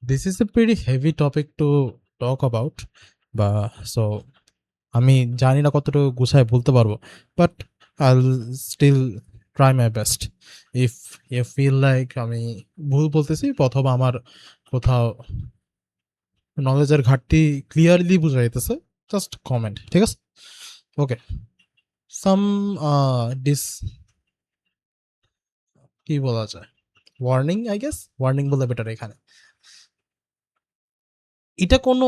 This is a pretty heavy topic to talk about, বা so আমি জানি না কতটুকু গুছায় বলতে পারবো, but I'll still try my best. If you feel like আমি ভুল বলতেছি অথবা আমার কোথাও নলেজের ঘাটতি ক্লিয়ারলি বোঝা যাইতেছে, জাস্ট কমেন্ট, ঠিক আছে? ওকে, সাম ডিস কি বলা যায়, ওয়ার্নিং, আই গেস ওয়ার্নিং বলে বেটার এখানে। এটা কোনো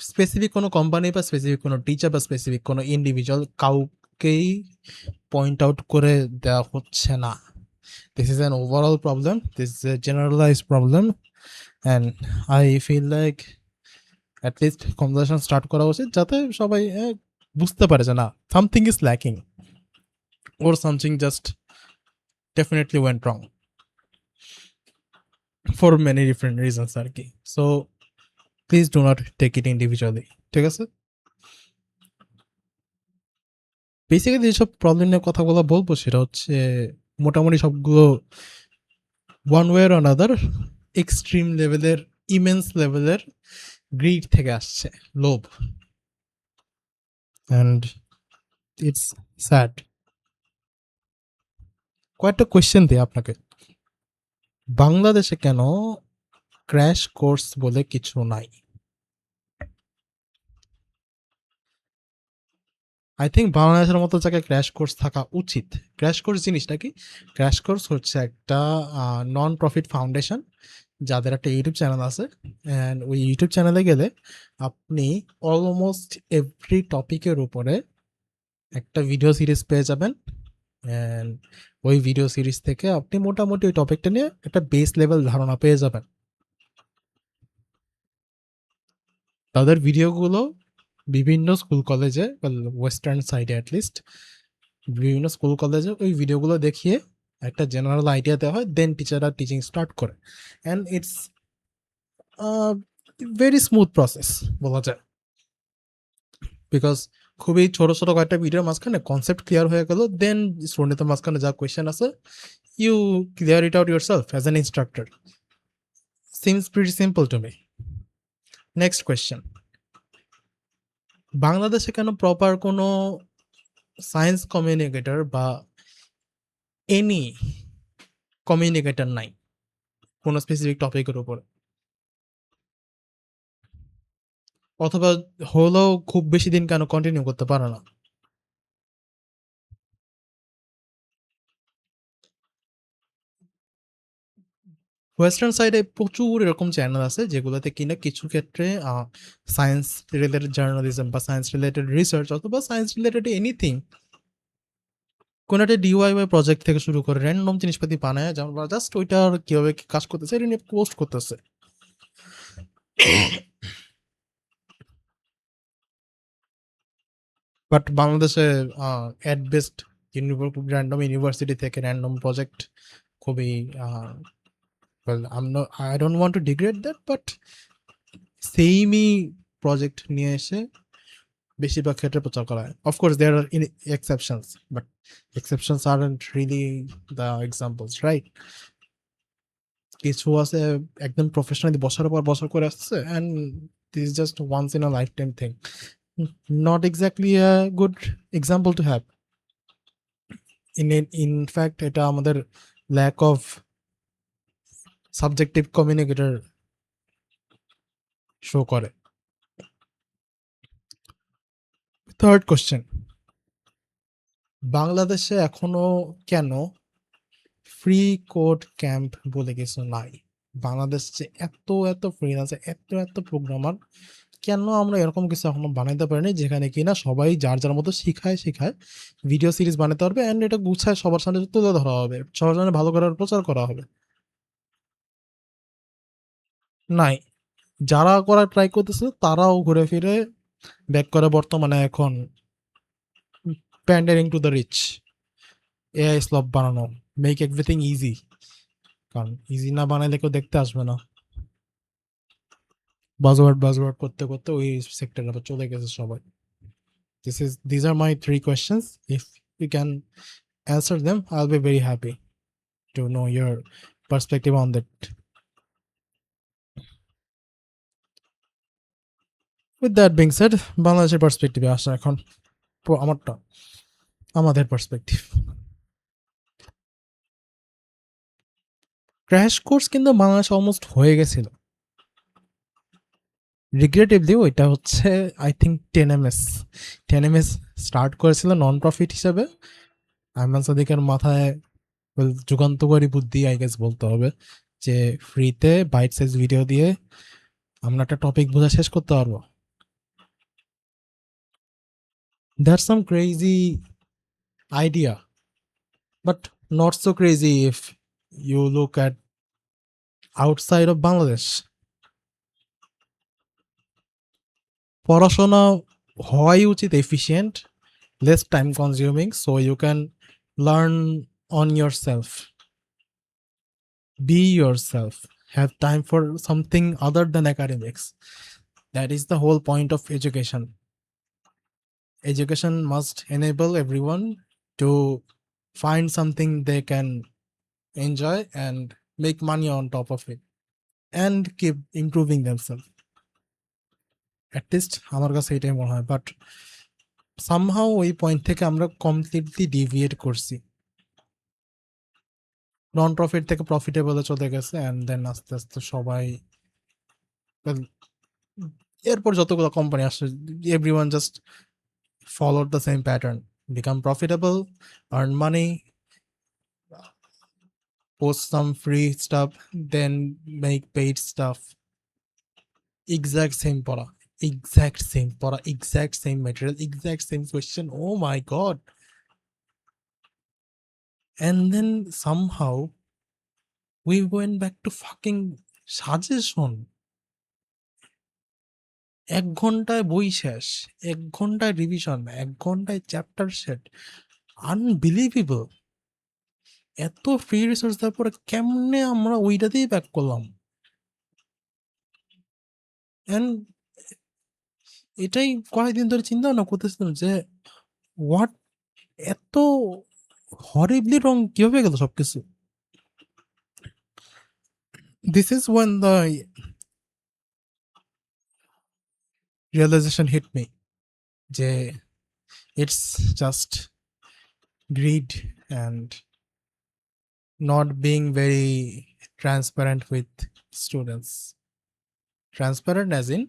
স্পেসিফিক কোনো কোম্পানি বা স্পেসিফিক কোনো টিচার বা স্পেসিফিক কোনো ইন্ডিভিজুয়াল কাউকেই পয়েন্ট আউট করে দেওয়া হচ্ছে না। This is an overall problem, this is a generalize problem, and I feel like at least conversation start করা উচিত যাতে সবাই বুঝতে পারে যে না, something is lacking or something just definitely went wrong for many different reasons আর কি। So please do not take it individually, ঠিক আছে? বেসিক্যালি যেসব প্রবলেম নিয়ে কথাগুলো বলবো সেটা হচ্ছে মোটামুটি সবগুলো one way or another extreme লেভেলের, ইমেন্স লেভেলের গ্রিড থেকে আসছে, লোভ, অ্যান্ড ইটস স্যাড। কয়েকটা কোয়েশ্চেন দিই আপনাকে। বাংলাদেশে কেন ক্র্যাশ কোর্স বলে কিছু নাই? আই থিঙ্ক বাংলাদেশের মতো জায়গায় ক্র্যাশ কোর্স থাকা উচিত। ক্র্যাশ কোর্স জিনিসটা কি? ক্র্যাশ কোর্স হচ্ছে একটা নন প্রফিট ফাউন্ডেশন যাদের একটা ইউটিউব চ্যানেল আছে, অ্যান্ড ওই ইউটিউব চ্যানেলে গেলে আপনি অলমোস্ট এভরি টপিকের উপরে একটা ভিডিও সিরিজ পেয়ে যাবেন, অ্যান্ড ওই ভিডিও সিরিজ থেকে আপনি মোটামুটি ওই টপিকটা নিয়ে একটা বেস লেভেল ধারণা পেয়ে যাবেন। তাদের ভিডিওগুলো বিভিন্ন স্কুল কলেজে, ওয়েস্টার্ন সাইডে অ্যাটলিস্ট বিভিন্ন স্কুল কলেজে ওই ভিডিওগুলো দেখিয়ে একটা জেনারেল আইডিয়া দেওয়া হয়, দেন টিচাররা টিচিং স্টার্ট করে, and it's very smooth process বলা যায়, বিকজ খুবই ছোট ছোট কয়েকটা ভিডিওর মাঝখানে কনসেপ্ট ক্লিয়ার হয়ে গেল, দেন স্টুডেন্টের মাঝখানে যা কোয়েশ্চেন আছে you clear it out yourself as an instructor. Seems pretty simple to me. Next question, বাংলাদেশে কেন প্রপার কোনো সায়েন্স কমিউনিকেটর বা এনি কমিউনিকেটর নাই কোনো স্পেসিফিক টপিকের উপর? অথবা হলেও খুব বেশি দিন কেন কন্টিনিউ করতে পারে না? ওয়েস্টার্ন সাইডে প্রচুর এরকম চ্যানেল আছে যেগুলোতে কিনা কিছু ক্ষেত্রে সায়েন্স রিলেটেড জার্নালিজম বা সায়েন্স রিলেটেড রিসার্চ অথবা সায়েন্স রিলেটেড এনিথিং, কোনো একটা ডিওয়াইওয়াই প্রজেক্ট থেকে শুরু করে র্যান্ডম জিনিসপাতি বানায়, যেমন জাস্ট ওইটার কীভাবে কাজ করতেছে এটা নিয়ে পোস্ট করতেছে। বাট বাংলাদেশে অ্যাট বেস্ট র্যান্ডম ইউনিভার্সিটি থেকে র্যান্ডম প্রজেক্ট খুবই I don't want to degrade that, but সেইমই প্রজেক্ট নিয়ে এসে বেশিরভাগ ক্ষেত্রে প্রচার করা হয়। Of course there are exceptions, but exceptions aren't really the examples, right? কিছু আছে একদম প্রফেশনালি বছরের পর বছর করে আসছে, and this is just once in a life time thing, not exactly a good example to have. In fact এটা আমাদের lack of subjective communicator show করে। থার্ড কোশ্চেন, বাংলাদেশে এখনো কেন ফ্রি কোড ক্যাম্প বলে কিছু নাই? বাংলাদেশ যে এত এত ফ্রিল্যান্সার, এত এত প্রোগ্রামার, কেন আমরা এরকম কিছু এখনো বানাইতে পারিনি যেখানে কিনা সবাই যার যার মতো শিখায় শিখায় ভিডিও সিরিজ বানাতে পারবে, অ্যান্ড এটা গুছায় সবার সামনে তুলে ধরা হবে, সবার সামনে ভালো করে প্রচার করা হবে? নাই। যারা করার ট্রাই করতেছে তারাও ঘুরে ফিরে ব্যাক করে বর্তমানে এখন pandering to the rich, AI slop বানানো, মেক এভরিথিং ইজি, কারণ ইজি না বানাইলে কেউ দেখতে আসবে না। বাজওয়ার্ড বাজওয়ার্ড করতে করতে ওই সেক্টরে আবার চলে গেছে সবাই। These are my three questions. If you can answer them, I'll be very happy to know your perspective on that. With that being shed, বাংলাদেশের পার্সপেক্টিভে আসা এখন আমাদের পার্সপেক্টিভ। ক্র্যাশ কোর্স কিন্তু বাংলাদেশ অলমোস্ট হয়ে গেছিল, রিগ্রেটিভলি। ওইটা হচ্ছে আই থিঙ্ক 10ms স্টার্ট করেছিল নন প্রফিট হিসাবে। আইমান সাদিকের মাথায় যুগান্তকারী বুদ্ধি আই গেস বলতে হবে, যে ফ্রিতে বাইট সাইজ ভিডিও দিয়ে আমরা একটা টপিক বোঝা শেষ করতে পারবো। That's some crazy idea, but not so crazy if you look at outside of Bangladesh. পড়াশোনা হওয়াই উচিত efficient, less time consuming, so you can learn on yourself, be yourself, have time for something other than academics. That is the whole point of education. Education must enable everyone to find something they can enjoy and make money on top of it and keep improving themselves. At least আমার কাছে এটাই মনে হয়, but somehow ওই point থেকে আমরা completely deviate করছি, non profit থেকে প্রফিটেবলে চলে গেছে, অ্যান্ড দেন আস্তে আস্তে সবাই, well, এরপর যতগুলো কোম্পানি আসছে, everyone just followed the same pattern, become profitable, earn money, post some free stuff, then make paid stuff. Exact same পড়া, exact same material, exact same question. Oh my god. And then somehow we went back to fucking suggestion. 1 ঘন্টায় বই শেষ, 1 ঘন্টায় revision, 1 ঘন্টায় chapter set. Unbelievable! এত free resource দেওয়ার পরে কেমনে আমরা ওইটাতেই ব্যাক করলাম? অ্যান্ড এটাই কয়েকদিন ধরে চিন্তা ভাবনা করতেছিলাম যে হোয়াট, এত হরিবলি রং কিভাবে গেল সবকিছু? This is when the realization hit me, যে it's just greed and not being very transparent with students. Transparent as in,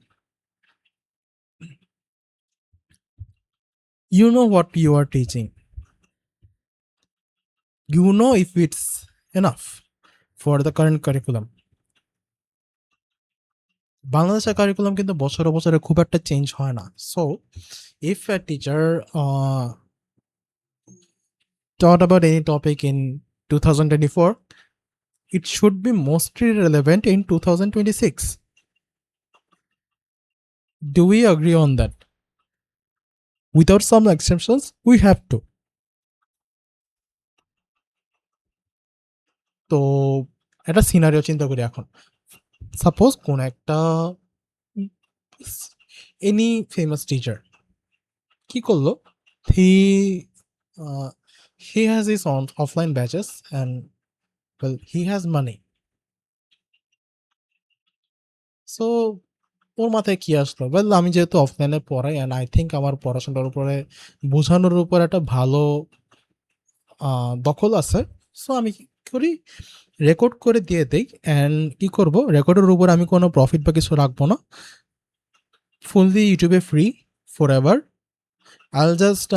you know what you are teaching. You know if it's enough for the current curriculum. বাংলাদেশের curriculum কিন্তু বছরে বছরে খুব একটা change হয় না। So if a teacher taught about any topic in 2024, it should be mostly relevant in 2026. Do we agree on that? Without some exceptions, we have to. তো একটা সিনারিও চিন্তা করি এখন। সাপোজ কোন একটা এনি ফেমাস টিচার কি করলো, he has his own offline batches and well he has money, so ওর মাথায় কি আসলো, ওয়েল আমি যেহেতু অফলাইনে পড়াই অ্যান্ড আই থিঙ্ক আমার পড়াশোনার উপরে বোঝানোর উপর একটা ভালো দখল আছে, সো আমি কি করি, রেকর্ড করে দিয়ে দেই। অ্যান্ড কি করব, রেকর্ডের উপর আমি কোনো প্রফিট বা কিছু রাখবো না, ফুললি ইউটিউবে ফ্রি ফর এভার। আইল just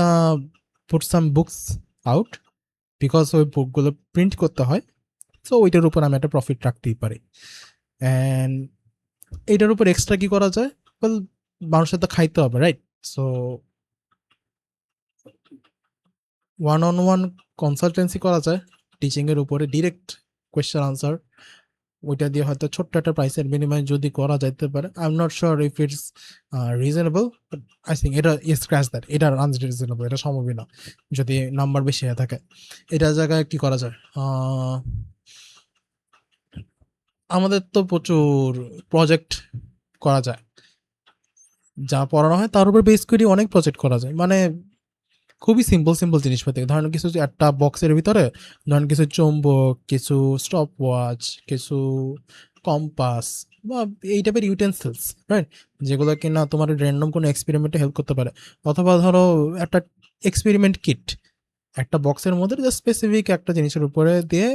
put some books out, because ওই বুকগুলো প্রিন্ট করতে হয়, সো ওইটার উপর আমি একটা প্রফিট রাখতেই পারি। অ্যান্ড এইটার উপর এক্সট্রা কি করা যায়, ওয়েল মানুষের তো খাইতে হবে, right? So one on one consultancy করা যায় টিচিংয়ের উপরে, ডিরেক্ট কোয়েশ্চেন আনসার, ওইটা দিয়ে হয়তো ছোট্ট একটা প্রাইসের বিনিময়ে যদি করা যাইতে পারে। I am not sure if it's reasonable, but I think এটা স্ক্র্যাচ দ্যাট, এটা আনরিজনেবল, এটা সম্ভবই না যদি নাম্বার বেশি হয়ে থাকে। এটার জায়গায় কি করা যায়, আমাদের তো প্রচুর প্রজেক্ট করা যায়, যা পড়ানো হয় তার উপর বেস করে অনেক প্রজেক্ট করা যায়। মানে খুবই সিম্পল জিনিসপাতি, ধরেন কিছু একটা বক্সের ভিতরে ধরেন কিছু চুম্বক, কিছু স্টপ ওয়াচ, কিছু কম্পাস বা এই টাইপের ইউটেন্সিলস, রাইট, যেগুলো কিনা তোমার র্যান্ডম কোনো এক্সপেরিমেন্টে হেল্প করতে পারে। অথবা ধরো একটা এক্সপেরিমেন্ট কিট, একটা বক্সের মধ্যে জাস্ট স্পেসিফিক একটা জিনিসের উপরে দিয়ে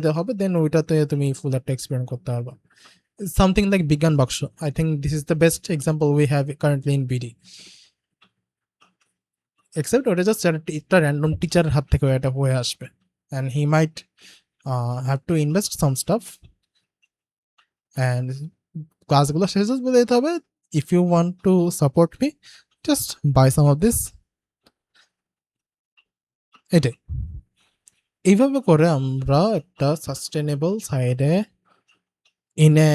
দেওয়া হবে, দেন ওইটাতে তুমি ফুল একটা এক্সপেরিমেন্ট করতে পারবা। Something like Bigyan Baksho, I think this is the best example we have currently in BD. Except ওটা জাস্ট একটা র্যান্ডম টিচারের হাত থেকে এটা হয়ে আসবে, and he might have to invest some stuff, and ক্লাসগুলো শেষে বলে দিতে হবে, if you want to support me just buy some of this. এটাই, এইভাবে করে আমরা একটা সাস্টেনেবল সাইডে ইন এ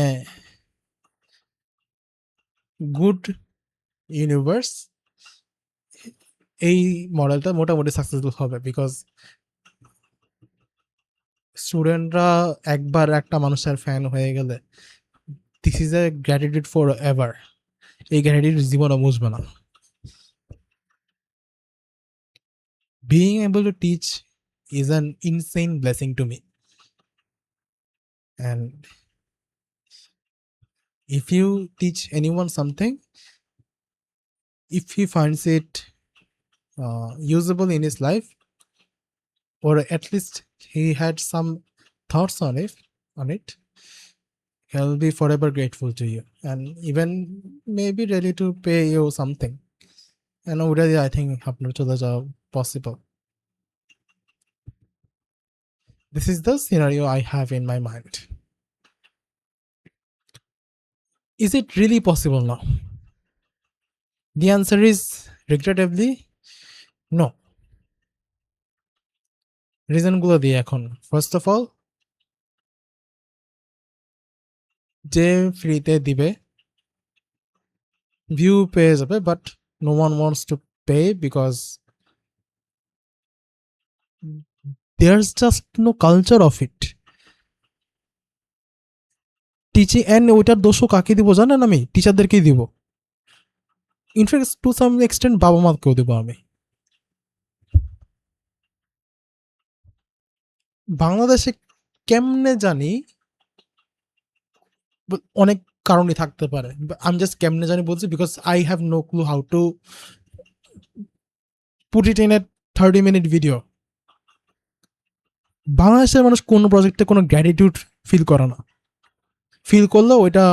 গুড ইউনিভার্স এই মডেলটা মোটামুটি সাকসেসফুল হবে, বিকজ স্টুডেন্টরা একবার একটা মানুষের ফ্যান হয়ে গেলে this is A gratitude for ever, এই গ্র্যাটিটিউড জীবনে বুঝবে না। Being able to teach is an insane blessing to me, and if you teach anyone something, if he finds it usable in his life, or at least he had some thoughts on it, he'll be forever grateful to you, and even maybe ready to pay you something, and already I think আপনার চলে যাওয়া possible. This is the scenario I have in my mind. Is it really possible now? The answer is regrettably no. রিজনগুলো দিই এখন। First of all, যে ফ্রিতে দিবে view পেয়ে যাবে, but no one wants to pay because there's just no culture of it. Teaching and ওইটার দোষও কাকে দিব জানেন? আমি টিচারদেরকেই দিব, ইনফ্যাক্ট টু সাম এক্সটেন্ট বাবা মাকেও দিব আমি। বাংলাদেশে কেমনে জানি, অনেক কারণই থাকতে পারে, আমি জাস্ট কেমনে জানি বলছি because I have no clue how to put it in a 30-minute video. বাংলাদেশের মানুষ কোনো প্রজেক্টে কোনো গ্র্যাটিটিউড ফিল করে না, ফিল করলেও ওইটা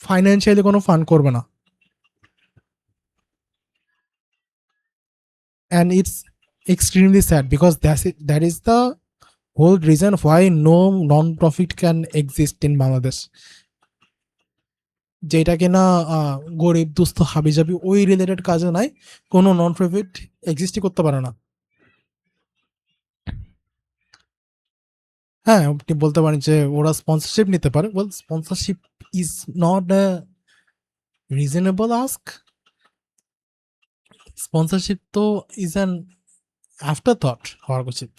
ফাইন্যান্সিয়ালি কোনো ফান করবে না, and it's extremely sad because that is the whole reason why no non-profit can exist in Bangladesh, যেটা কিনা গরিব দুস্থ হাবিজাবি ওই রিলেটেড কাজে নাই, কোনো নন প্রফিট এক্সিস্টই করতে পারে না। হ্যাঁ, আপনি বলতে পারেন যে ওরা স্পন্সরশিপ নিতে পারে, well sponsorship is not a reasonable ask. Sponsorship তো ইজ অ্যান আফটার থট হওয়ার উচিত।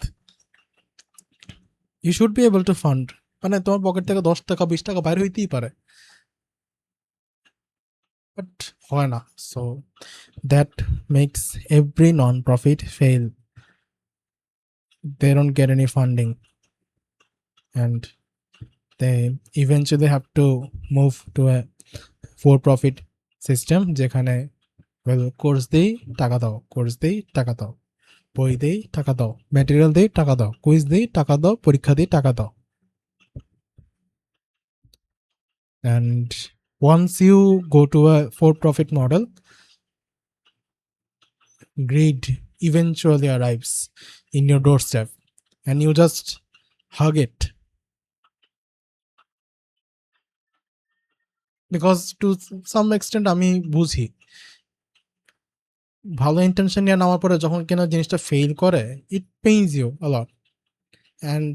You should be able to fund, মানে তোমার পকেট থেকে 10 টাকা 20 টাকা বাইরে হইতেই পারে, বাট হয় না। So that makes every non profit fail, they don't get any funding, and they eventually have to move to a for profit system যেখানে কোর্স দেই টাকা দাও, কোর্স দেই টাকা দাও, বই দেই টাকা দাও, ম্যাটেরিয়াল দেই টাকা দাও, কুইজ দেই টাকা দাও, পরীক্ষা দেই টাকা দাও। And once you go to a for profit model, greed eventually arrives in your doorstep and you just hug it, because to some extent আমি বুঝি ভালো ইন্টেনশন নিয়ে নেওয়ার পরে যখন কিনা জিনিসটা ফেল করে, it pains you a lot, and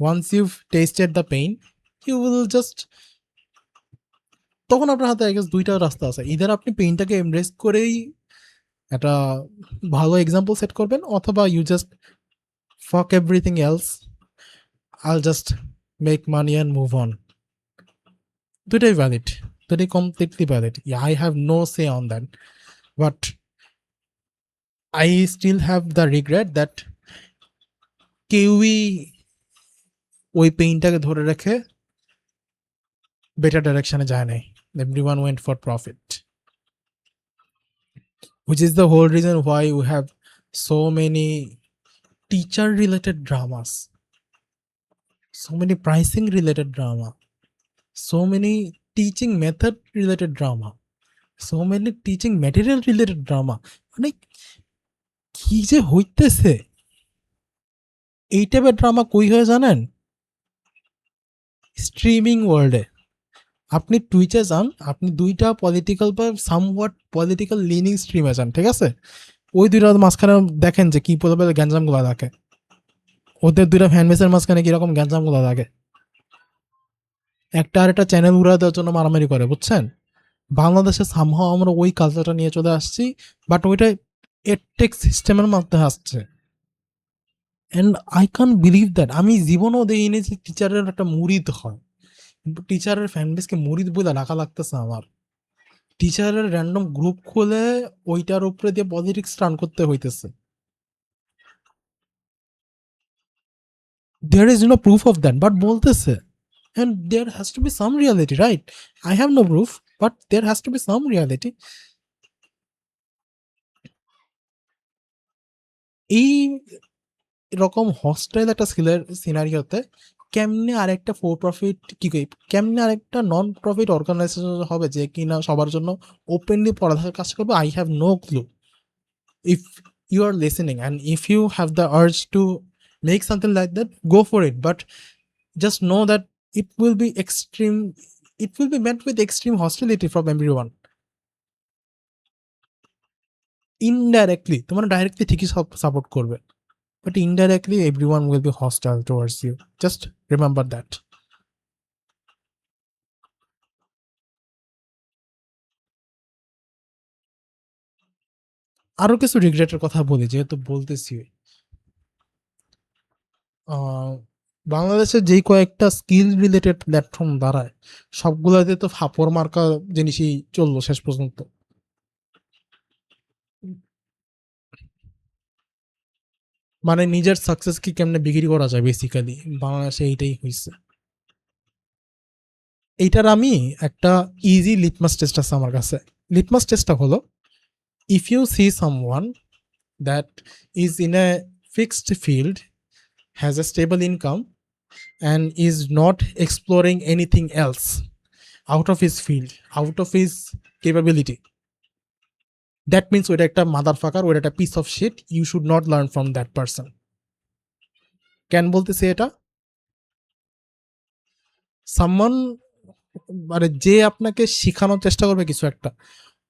once you tested the pain you will just, তখন আপনার হাতে আই গেস দুইটা রাস্তা আছে, ইদার আপনি পেইনটাকে এমব্রেস করেই একটা ভালো এক্সাম্পল সেট করবেন, অথবা you just fuck everything else, I'll just make money and move on. দুইটাই ভ্যালিড, দুইটাই completely valid, I have no say on that, but I still have the regret that কেউই ওই পেইনটাকে ধরে রেখে বেটার ডাইরেকশনে যায় নাই। Everyone went for profit, which is the whole reason why we have so many teacher related dramas, so many pricing related drama, so many teaching method related drama, so many teaching material related drama। মানে কি যে হইতেছে, এই টাইপের drama কই হয় জানেন? Streaming ওয়ার্ল্ডে। আপনি টুইচে যান, আপনি দুইটা পলিটিক্যাল বা সামওয়াট পলিটিক্যাল লিনিং স্ট্রিমে যান, ঠিক আছে? ওই দুইটার মাঝখানে দেখেন যে কি বলে গ্যাঞ্জামগুলো থাকে, ওদের দুইটা ফ্যান বেসের মাঝখানে কিরকম গ্যাঞ্জামগুলো থাকে। একটা আর একটা চ্যানেল উড়া দেওয়ার জন্য মারামারি করে, বুঝছেন? বাংলাদেশে সামহাও আমরা ওই কালচারটা নিয়ে চলে আসছি, বাট ওইটা এডটেক সিস্টেমের মধ্যে আসছে। And I can believe that. আমি জীবনেও দেখিনি যে টিচারের একটা মুরিদ হয়, টিচারের ফ্যান বেসকে মুরিদ বলে রাখা লাগতেছে আমার। টিচারের র্যান্ডম গ্রুপ খুলে ওইটার উপরে দিয়ে পলিটিক্স রান করতে হইতেছে। There is no proof of that, but বলতেছে। And there has to be some reality, right? I have no proof, but there has to be some reality. এই রকম হস্টাইল একটা সিনারিওতে কেমনে আরেকটা ফর প্রফিট কি কই, কেমনে আরেকটা নন প্রফিট অর্গানাইজেশন হবে যে কিনা সবার জন্য ওপেনলি পড়ালেখার কাজ করবে? I have no clue. If you are listening and if you have the urge to make something like that, go for it, but just know that it will be extreme, it will be met with extreme hostility from everyone. Indirectly তোমার directly ঠিকই support করবে, but indirectly everyone will be hostile towards you. Just remember that. আরো কিছু রিগ্রেটের কথা বলি, যেহেতু বলতেছি। বাংলাদেশে যেই কয়েকটা স্কিল রিলেটেড প্ল্যাটফর্ম দাঁড়ায়, সবগুলোতে তো ফাপড় মার্কা জিনিসই চললো শেষ পর্যন্ত। মানে নিজের সাকসেস কি কেমনে বিক্রি করা যায়, বেসিক্যালি বাংলাদেশে এইটাই হয়েছে। এইটার আমি একটা ইজি লিটমাস টেস্ট আছে আমার কাছে। লিটমাস টেস্টটা হলো, if you see someone that is in a fixed field, has a stable income and is not exploring anything else out of his field, out of his capability, that means ওইটা একটা motherfucker, ওইটা একটা piece of shit, you should not learn from that person. কেন বলতেছি এটা? Someone মানে যে আপনাকে শেখানোর চেষ্টা করবে কিছু একটা,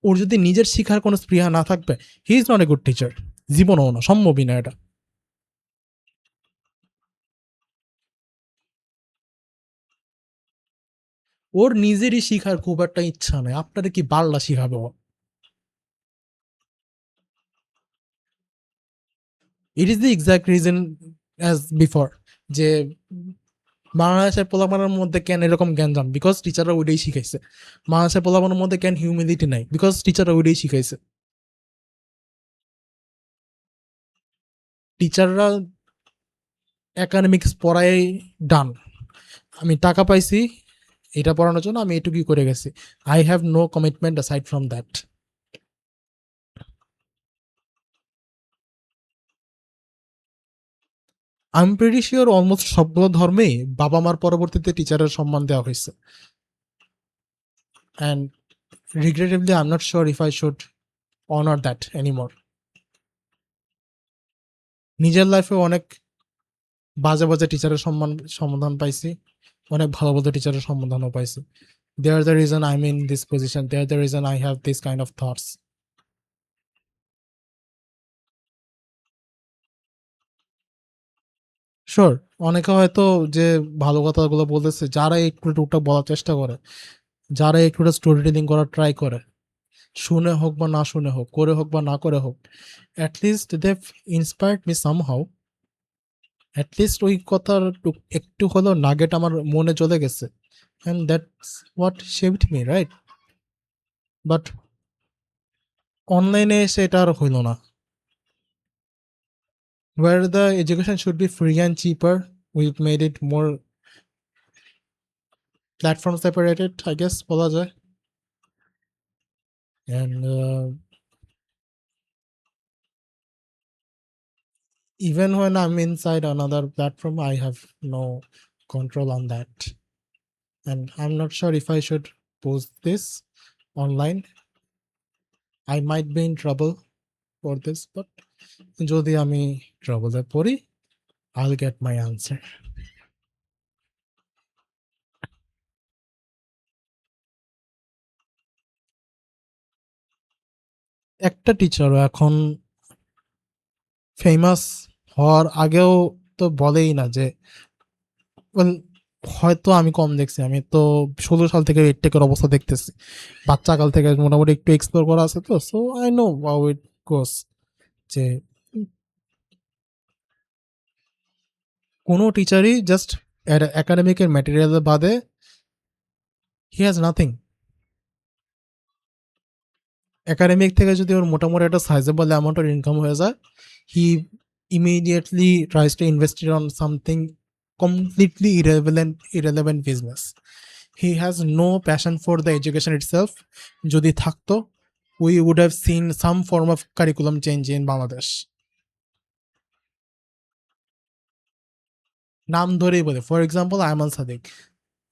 ওর যদি নিজের শিখার কোনো স্পৃহা না থাকবে, he is not a good teacher. জীবনও না, সম্ভবই না এটা। ওর নিজেরই শিখার খুব একটা ইচ্ছা নেই, আপনাদের কি বাল্লা শিখাবে ও? It is the exact reason as before, যে বাংলাদেশের পোলাপানের মধ্যে কেন এরকম জ্ঞানজাম, বিকজ টিচাররা ওইটাই শিখাইছে। বাংলাদেশের পোলাপানের মধ্যে কেন হিউমিলিটি নাই, বিকজ টিচাররা ওইটাই শিখাইছে। টিচাররা একাডেমিক্স পড়াই ডান, আমি টাকা পাইছি এটা পড়ানোর জন্য, আমি এটুকুই করে গেছি। I have no commitment aside from that. I am pretty sure almost সবগুলো ধর্মেই বাবা মার পরবর্তীতে টিচারের সম্মান দেওয়া হয়েছে। And regrettably I'm not sure if I should honor that anymore. নিজের লাইফে অনেক বাজে বাজে টিচারের সমাধান পাইছি, অনেক ভালো ভালো টিচারের সমাধানও পাইছি। They are the reason I'm in this position, they are the reason I have this kind of thoughts. Sure, অনেকে হয়তো যে ভালো কথাগুলো বলতেছে, যারা একটু টুকটাক বলার চেষ্টা করে, যারা একটু স্টোরি টেলিং করার ট্রাই করে, শুনে হোক বা না শুনে হোক, করে হোক বা না করে হোক, at least they've inspired me somehow. At least ওই কথার একটু হলেও নাগেট আমার মনে চলে গেছে, and that's what shaped me, right? But অনলাইনে এসে এটা আর হইল না। Where the education should be free and cheaper, we made it more platform separated I guess বলা যায়। And even when I'm inside another platform, I have no control on that. And I'm not sure if I should post this online. I might be in trouble for this, but যদি আমি ট্রাবলে পড়ি, I'll get my answer. একটা টিচারও এখন famous হওয়ার আগেও তো বলেই না যে, well, হয়তো আমি কম দেখছি, আমি তো 16 সাল থেকে এডটেকের অবস্থা দেখতেছি, বাচ্চা কাল থেকে মোটামুটি একটু এক্সপ্লোর করা আছে, তো so I know how it goes, যে কোনো টিচারই জাস্ট একাডেমিকের ম্যাটেরিয়াল বাদে হি হ্যাজ নাথিং। একাডেমিক থেকে যদি ওর মোটামুটি একটা সাইজেবল অ্যামাউন্টের ইনকাম হয়ে যায়, he immediately tries to invest it on something completely irrelevant business. He has no passion for the education itself. যদি থাকতো, we would have seen some form of curriculum change in Bangladesh. নাম ধরেই বলে, for example, Ayman Sadiq.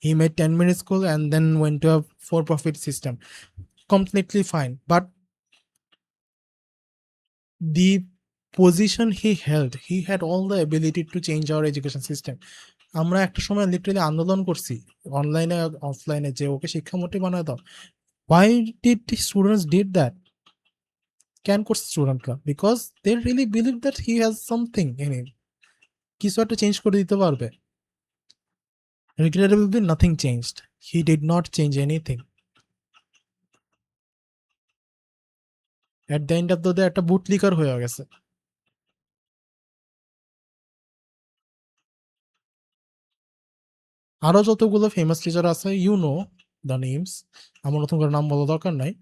He made 10-minute school and then went to a for-profit system. Completely fine. But the position he held, he had all the ability to change our education system. আমরা একটা সময় literally আন্দোলন করছি অনলাইনে অফলাইনে যে ওকে শিক্ষামন্ত্রী বানায় দাও। Why did the students did that? কেন করছে স্টুডেন্টরা? Because they really believe that he has something in him, কিছু একটা চেঞ্জ করে দিতে পারবে। Regrettably, nothing changed. He did not change anything. At the end of the day, একটা বুটলিকার হয়ে গেছে। আরো যতগুলো ফেমাস টিচার আছে, ইউ নো দ্য নেমস, আমার নতুন করে নাম বলা দরকার নাই,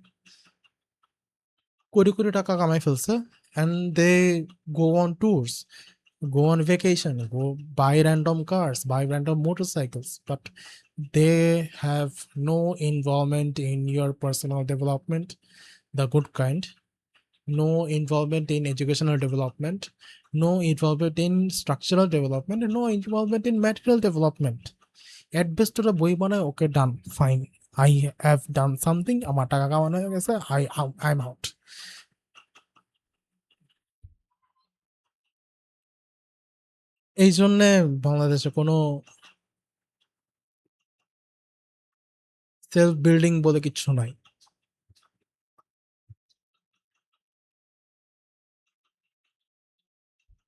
কোটি কোটি টাকা কামাই ফেলছে, and they go on tours, go on vacation, go buy random cars, buy random motorcycles, but they have no involvement in your personal development, the good kind, no involvement in educational development, no involvement in structural development, and no involvement in material development. At best ওরা বই বানায়, okay done fine, I have done something, আমার টাকা কামানো হয়ে গেছে, I am out. এই জন্যে বাংলাদেশে কোনো সেলফ বিল্ডিং বলে কিচ্ছু নাই।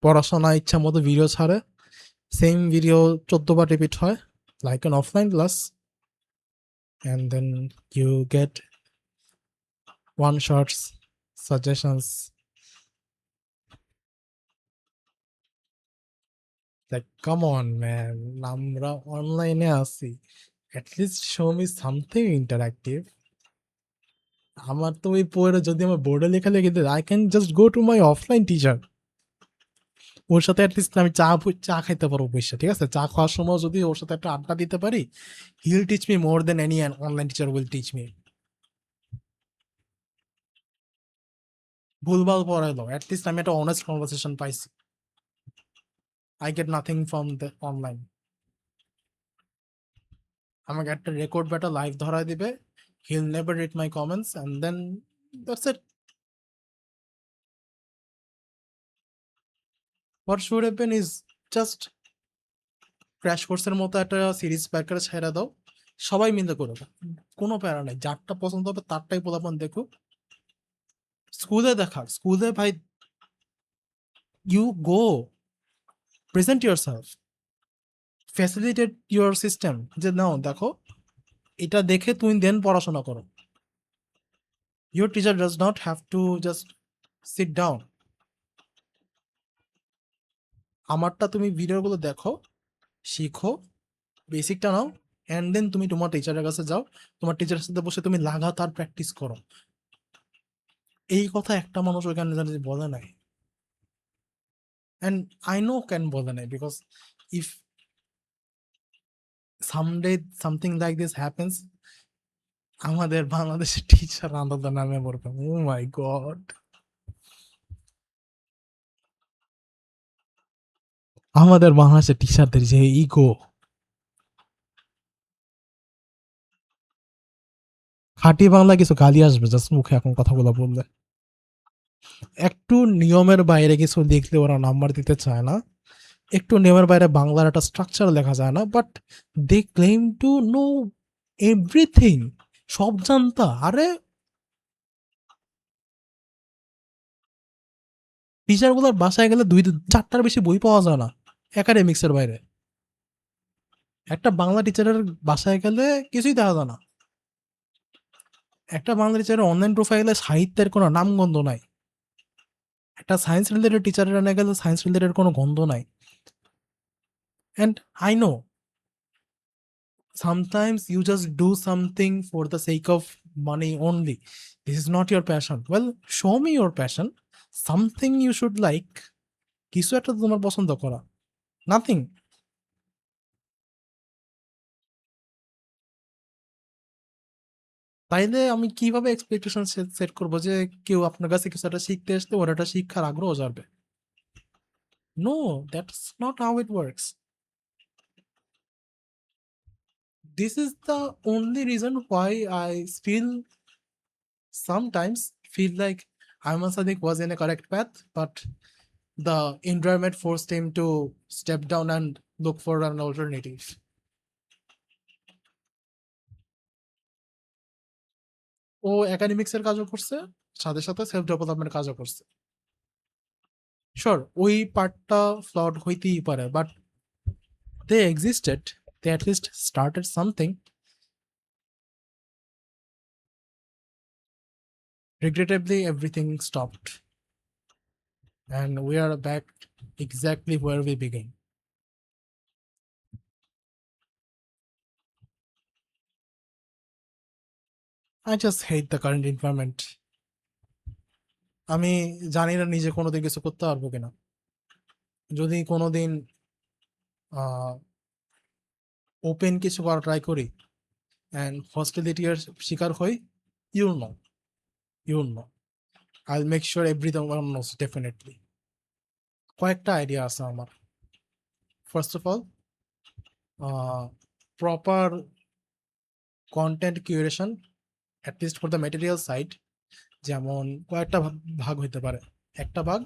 পড়াশোনা ইচ্ছা মতো ভিডিও ছাড়ে, সেম ভিডিও 14 বার রিপিট হয়, like an offline class, and then you get one shots suggestions like, come on man, আমরা অনলাইনে আছি, at least show me something interactive. আমার তো ওই পড়ে যদি আমার বোর্ডে লেখা লিখে দিই, I can just go to my offline teacher. ওর সাথে অ্যাটলিস্ট আমি চা খাইতে পারবো বসে, ঠিক আছে? চা খাওয়ার সময় যদি ওর সাথে একটা আড্ডা দিতে পারি, he'll teach me more than any online teacher will teach me. ভুলভাল পড়াইলো, অ্যাটলিস্ট আমি একটা অনেস্ট কনভারসেশন পাইছি। I get nothing from the online. আমাকে একটা রেকর্ড বা একটা লাইভ ধরায় দিবে, he'll never read my comments, and then that's it. What should have been is just crash কোর্সের মতো একটা সিরিজ প্যাক করে ছেড়ে দাও, সবাই মিলে করে দাও, কোনো প্যারা নাই, যারটা পছন্দ হবে তারটাই পোলাপান দেখুক। স্কুলে দেখা, স্কুলে ভাই, you go present yourself, facilitate your system, যে নাও দেখো এটা দেখে তুমি দেন পড়াশোনা করো। Your teacher does not have to just sit down. আমারটা তুমি ভিডিওগুলো দেখো, শিখো, বেসিকটা নাও, অ্যান্ড দেন তুমি তোমার টিচারের কাছে যাও, তোমার টিচারের সাথে বসে তুমি লাগাতার প্র্যাকটিস করো। এই কথা একটা মানুষ ওইখানে জানে যে বলে নাই, অ্যান্ড আই নো কেন বলে নাই, because if someday something like this happens, আমাদের বাংলাদেশের টিচার আন্দোলন নামে পড়বে। ও মাই গড, আমাদের বাংলাদেশের টিচারদের যে ইগো, খাঁটি বাংলা কিছু গালি আসবে জাস্ট মুখে এখন কথাগুলো বললে। একটু নিয়মের বাইরে কিছু লিখলে ওরা নাম্বার দিতে চায় না, একটু নিয়মের বাইরে বাংলার একটা স্ট্রাকচার লেখা যায় না, but they claim to know everything, সব জানতা। আরে টিচারগুলোর বাসায় গেলে 2-4টার বেশি বই পাওয়া যায় না একাডেমিক্সের বাইরে। একটা বাংলা টিচারের বাসায় গেলে কিছুই দেখা যায় না। একটা বাংলা টিচারের অনলাইন প্রোফাইলে সাহিত্যের কোনো নামগন্ধ নাই। একটা সায়েন্স রিলেটেড টিচারের এনে গেলে সায়েন্স রিলেটেড কোনো গন্ধ নাই। And I know sometimes you just do something for the sake of money only. This is not your passion. Well, show me your passion. Something you should like. কিছু একটা তো তোমার পছন্দ করা। নাথিং। তাইলে আমি কিভাবে এক্সপেকটেশন সেট করবো যে কেউ আপনার কাছে কিছু একটা শিখতে আসলে ওর একটা শিক্ষার আগ্রহ যাবে? No, that's not how it works. This is the only reason why I feel sometimes feel like Ayman Sadiq was in a correct path, but the environment forced him to step down and look for an alternative. ও academics এর কাজও করছে, সাথে সাথে self development কাজও করছে। Sure ওই পার্টটা ফ্লড হইতেই পারে, but they existed, they at least started something. Regrettably, everything stopped, and we are back exactly where we began. I just hate the current environment. আমি জানি না নিজে কোনোদিন কিছু করতে পারবো কিনা। যদি কোনোদিন ওপেন কিছু করা ট্রাই করি অ্যান্ড হস্টিলিটির শিকার হই, you'll know, I'll make sure everyone knows definitely. কয়েকটা আইডিয়া আছে আমার। First of all, proper content curation at least for the material side. যেমন কয়েকটা ভাগ হইতে পারে। একটা ভাগ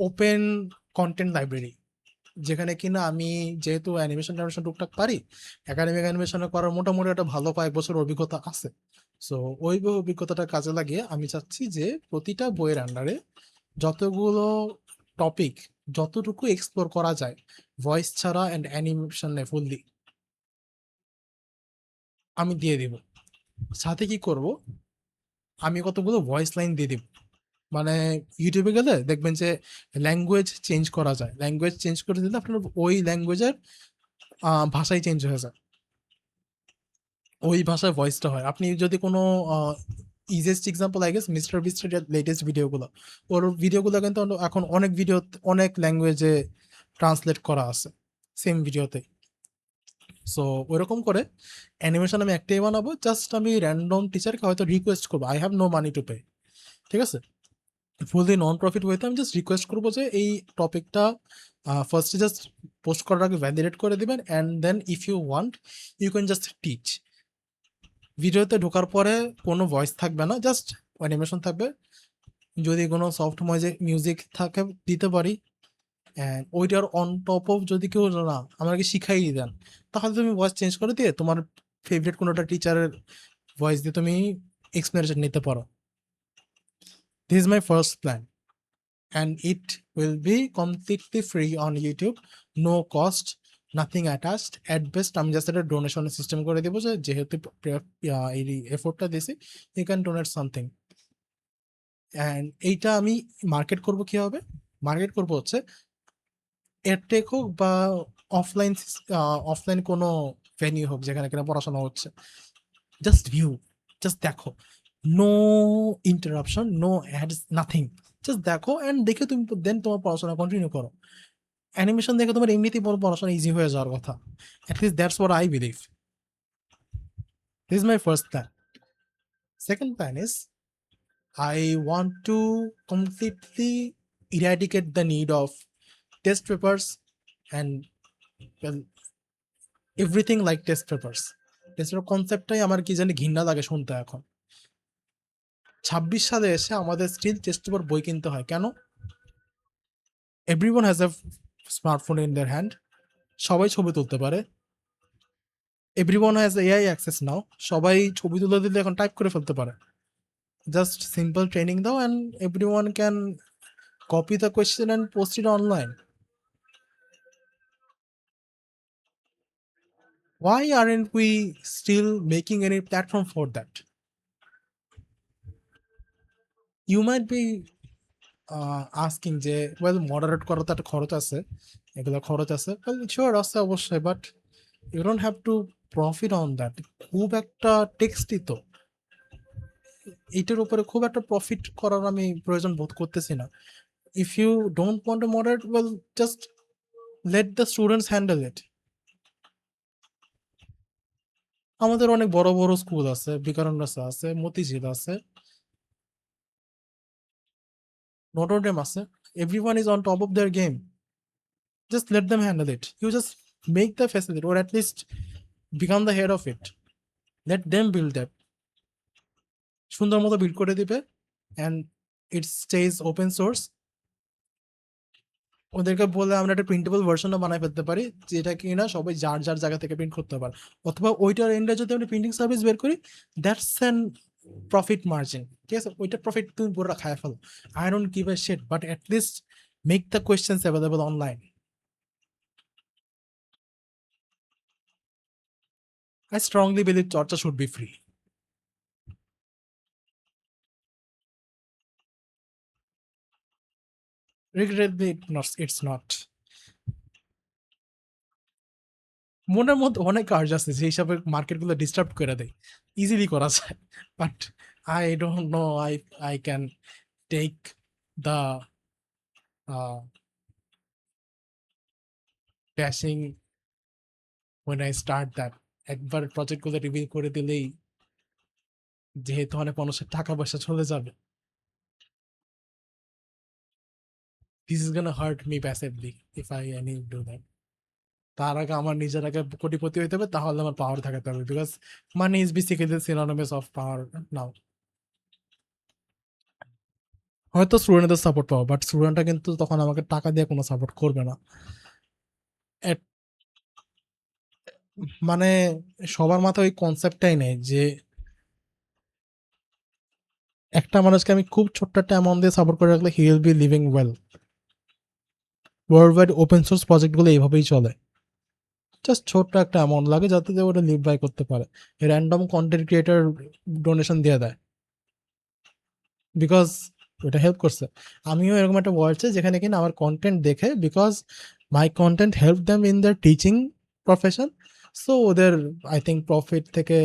ওপেন কন্টেন্ট লাইব্রেরি, যেখানে কিনা আমি যেহেতু অ্যানিমেশন টুকটাক পারি, একাডেমিক অ্যানিমেশনে করার মোটামুটি একটা ভালো কয়েক বছর অভিজ্ঞতা আছে। সো ওই অভিজ্ঞতাটা কাজে লাগিয়ে আমি চাচ্ছি যে প্রতিটা বইয়ের আন্ডারে যতগুলো টপিক যতটুকু এক্সপ্লোর করা যায় ভয়েস ছাড়া অ্যান্ড অ্যানিমেশনে ফুললি আমি দিয়ে দিব। সাথে কি করব, আমি কতগুলো ভয়েস লাইন দিয়ে দিব। মানে ইউটিউবে গেলে দেখবেন যে ল্যাঙ্গুয়েজ চেঞ্জ করা যায়, ল্যাঙ্গুয়েজ চেঞ্জ করে দিলে আপনার ওই ল্যাঙ্গুয়েজের ভাষাই চেঞ্জ হয়ে যায়, ওই ভাষায় ভয়েসটা হয়। আপনি যদি কোনো easiest example I guess mister বিস্টের লেটেস্ট ভিডিওগুলো, ওর ভিডিওগুলো কিন্তু এখন অনেক ভিডিও অনেক ল্যাঙ্গুয়েজে ট্রান্সলেট করা আছে সেম ভিডিওতে। সো ওইরকম করে অ্যানিমেশন আমি একটাই বানাবো, জাস্ট আমি র্যান্ডম টিচারকে হয়তো রিকোয়েস্ট করবো, I have no money to pay, ঠিক আছে, ফুললি নন প্রফিট ওয়েতে আমি জাস্ট রিকোয়েস্ট করবো যে এই টপিকটা ফার্স্টে জাস্ট পোস্ট করার আগে ভ্যালিডেট করে দিবেন, and then if you want you can just teach. ভিডিওতে ঢোকার পরে কোনো ভয়েস থাকবে না, জাস্ট অ্যানিমেশন থাকবে। যদি কোনো সফট মিউজিক থাকে দিতে পারি, অ্যান্ড ওইটার অন টপ অফ যদি কেউ না আমাকে শিখাই দেন, তাহলে তুমি ভয়েস চেঞ্জ করে দিয়ে তোমার ফেভারিট কোনো একটা টিচারের ভয়েস দিয়ে তুমি এক্সপ্লেনেশন নিতে পারো। This is my first plan, and it will be completely free on YouTube, no cost, nothing attached. At best আমি জাস্ট একটা ডোনেশন সিস্টেম করে দেবো যে যেহেতু এই এফোর্টটা দিয়েছি you can donate something. And এইটা আমি মার্কেট করবো কীভাবে? মার্কেট করবো হচ্ছে এডটেক হোক বা অফলাইন কোনো ভেনিউ হোক যেখানে কিনা পড়াশোনা হচ্ছে, জাস্ট ভিউ, জাস্ট দেখো, no interruption, no ads, nothing, just দেখো অ্যান্ড দেখে তুমি দেন তোমার পড়াশোনা কন্টিনিউ করো। অ্যানিমেশন দেখে তোমার এমনিতেই পড়াশোনা ইজি হয়ে যাওয়ার কথা। At least that's what I believe. This is my first plan. Second plan is I want to completely eradicate the need of test papers and, well, everything like test papers. Test paper কনসেপ্টটাই আমার কি জানি ঘৃণা লাগে শুনতে এখন। 26 সালে এসে আমাদের স্টিল টেস্ট পেপার বই কিনতে হয় কেন? Everyone has a smartphone in their hand, সবাই ছবি তুলতে পারে। এভরিওয়ান হ্যাজ এআই অ্যাক্সেস নাও, সবাই ছবি তুলে দিলে এখন টাইপ করে ফেলতে পারে। জাস্ট সিম্পল ট্রেনিং দাও and everyone can copy the question and post it online. Why aren't we still making any platform for that? You might be asking যে well moderate করা তো একটা খরচ আছে, এগুলো খরচ আছে। well sure আছে অবশ্যই, but you don't have to profit on that. খুব একটা টেক্সটই তো, এইটার উপরে খুব একটা প্রফিট করার আমি প্রয়োজন বোধ করতেছি না। if you don't want to moderate, well just let the students handle it. আমাদের অনেক বড় বড় স্কুল আছে, বিকারুন্নাসা আছে, মতিঝিল আছে, Notre Dame আছে, everyone is on top of their game. Just let them handle it. You just make the facility, or at least become the head of it. Let them build that. সুন্দর মতো build করে দিবে and it stays open source. ওদেরকে বলে আমরা একটা printable ভার্সনও বানাই ফেলতে পারি, যেটা কিনা সবাই যার যার জায়গা থেকে প্রিন্ট করতে পারে। অথবা ওইটার এন্ডে যদি আমরা প্রিন্টিং সার্ভিস বের করি, দ্যাটস অ্যান প্রফিট মার্জিন। ঠিক আছে, ওইটা প্রফিট তুমি পুরো খায় ফেলো, I don't give a shit, but at least make the questions available online. I strongly believe Chorcha should be free. Regrettably, it's not. মনের মধ্যে অনেক কাজ আছে যে হিসাবে মার্কেটগুলো ডিস্টার্ব করে দেয়, ইজিলি করা যায়, but I don't know I can take the dashing when I start that. একবার প্রজেক্টগুলো রিভিল করে দিলেই যেহেতু অনেক মানুষের টাকা পয়সা চলে যাবে, this is gonna hurt me passively if I any do that. তার আগে আমার নিজের আগে কোটিপতি হইতে হবে, তাহলে আমার পাওয়ার থাকতে হবে, because money is basically synonymous of power now. হয়তো স্টুডেন্টদের সাপোর্ট পাবো, বাট স্টুডেন্টরা কিন্তু তখন আমাকে টাকা দিয়ে কোনো সাপোর্ট করবে না। মানে সবার মাথায় ওই কনসেপ্টটাই নেই যে একটা মানুষকে আমি খুব ছোট্ট একটা অ্যামাউন্ট দিয়ে সাপোর্ট করে রাখলে he will be living well. World wide open source প্রজেক্টগুলো এইভাবেই চলে, জাস্ট ছোট্ট একটা অ্যামাউন্ট লাগে যাতে ওটা লিভ বাই করতে পারে। র্যান্ডম কন্টেন্ট ক্রিয়েটার ডোনেশন দিয়ে দেয়, বিকজ ওটা হেল্প করছে। আমিও এরকম একটা ওয়ার্ল্ড যেখানে কিনা আমার কন্টেন্ট দেখে, because my content help them in the teaching profession, so ওদের আই থিঙ্ক প্রফিট থেকে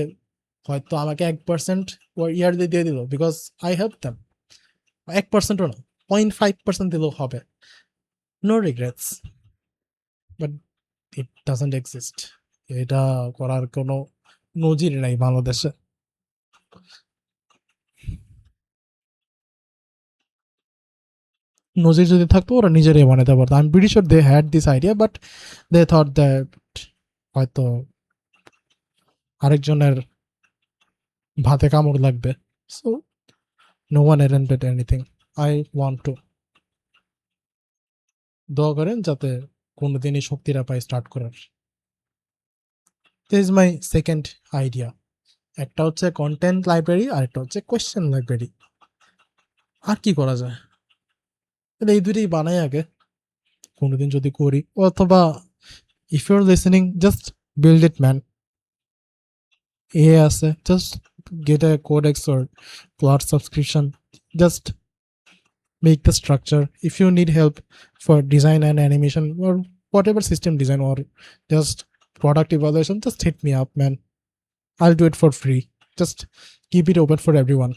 হয়তো আমাকে 1% ইয়ারলি দিয়ে দিল, বিকজ আই হেল্প দ্যাম। 1%ও না, 0.5% দিলেও হবে, no regrets, but it doesn't exist. এটা করার কোনো নজির নাই বাংলাদেশে। নজির যদি থাকতো ওরা নিজেরাই বানাতে পারতো। I am pretty sure they had this idea, but they thought that হয়তো আরেকজনের ভাতে কামড় লাগবে, so no one invented anything. I want to দোয়া করেন যাতে কোনোদিনই শক্তিরা পায় স্টার্ট করার। This is my second idea. একটা হচ্ছে কন্টেন্ট লাইব্রেরি, আর একটা হচ্ছে কোয়েশ্চেন লাইব্রেরি। আর কি করা যায়? এই দুইটাই বানাই আগে, কোনোদিন যদি করি। অথবা if your listening, just build it man. এ আছে, just get a codex or cloud subscription, just make the structure. If you need help for design and animation or whatever system design or just product evaluation, just hit me up, man. I'll do it for free. Just keep it open for everyone.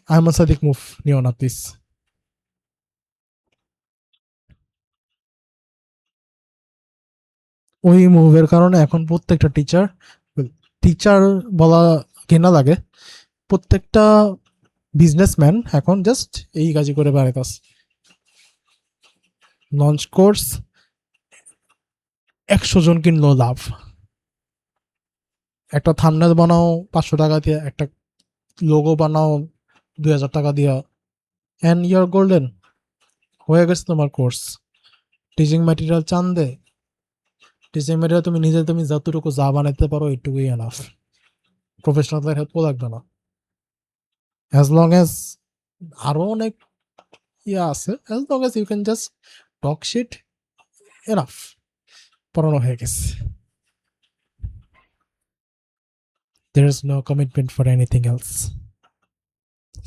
I'm a Sadiq Move, Neona, please. ওই মুভের কারণে এখন প্রত্যেকটা teacher বলা ঘেনা লাগে, প্রত্যেকটা businessman এখন just এই কাজই করে বেড়াইতেছে। লঞ্চ কোর্স 100 জন কিনলো লাভ, একটা থাম্বনেল বানাও 500 টাকা দিয়ে, একটা লোগো বানাও 2000 টাকা দিয়া, অ্যান্ড ইউর গোল্ডেন, হয়ে গেছে তোমার কোর্স। টিচিং ম্যাটেরিয়াল চান দে, টিচিং ম্যাটেরিয়াল তুমি যতটুকু যা বানাইতে পারো এইটুকুই এনাফ, প্রফেশনালদের হেল্পও লাগবে না। অ্যাজ লং অ্যাজ আরো অনেক ইয়া আছে, as long as you can just talk shit, enough, পড়ানো হয়ে গেছে। There is no commitment for anything else.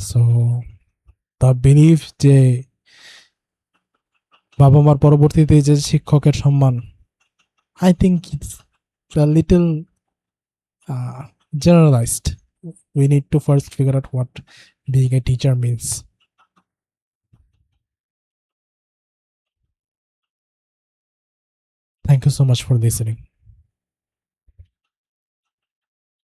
So the belief যে বাবা মার পরবর্তীতে যে শিক্ষকের সম্মান, I think it's a little generalized. We need to first figure out what being a teacher means. Thank you so much for listening.